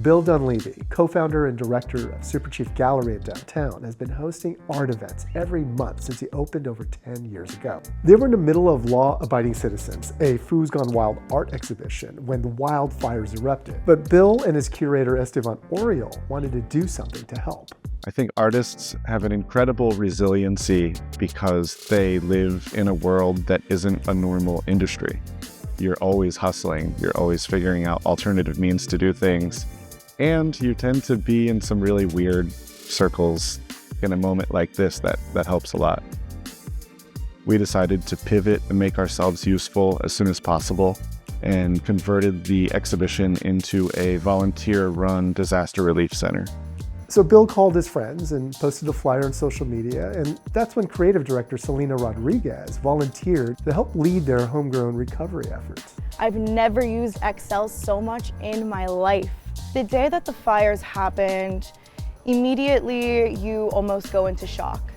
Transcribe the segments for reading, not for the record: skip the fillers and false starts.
Bill Dunleavy, co-founder and director of Superchief Gallery in downtown, has been hosting art events every month since he opened over 10 years ago. They were in the middle of Law-Abiding Citizens, a Foos Gone Wild art exhibition, when the wildfires erupted. But Bill and his curator Esteban Oriol wanted to do something to help. I think artists have an incredible resiliency because they live in a world that isn't a normal industry. You're always hustling, you're always figuring out alternative means to do things, and you tend to be in some really weird circles in a moment like this that helps a lot. We decided to pivot and make ourselves useful as soon as possible and converted the exhibition into a volunteer-run disaster relief center. So Bill called his friends and posted a flyer on social media, and that's when creative director Selena Rodriguez volunteered to help lead their homegrown recovery efforts. I've never used Excel so much in my life. The day that the fires happened, immediately you almost go into shock.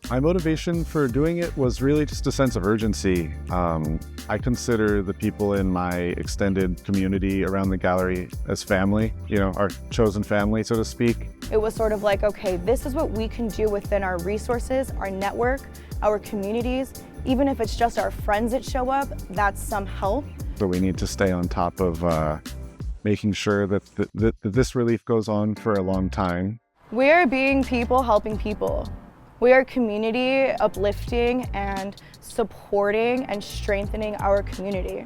My motivation for doing it was really just a sense of urgency. I consider the people in my extended community around the gallery as family, our chosen family, so to speak. It was sort of like, okay, this is what we can do within our resources, our network, our communities. Even if it's just our friends that show up, that's some help. So we need to stay on top of making sure that this relief goes on for a long time. We are being people helping people. We are community uplifting and supporting and strengthening our community.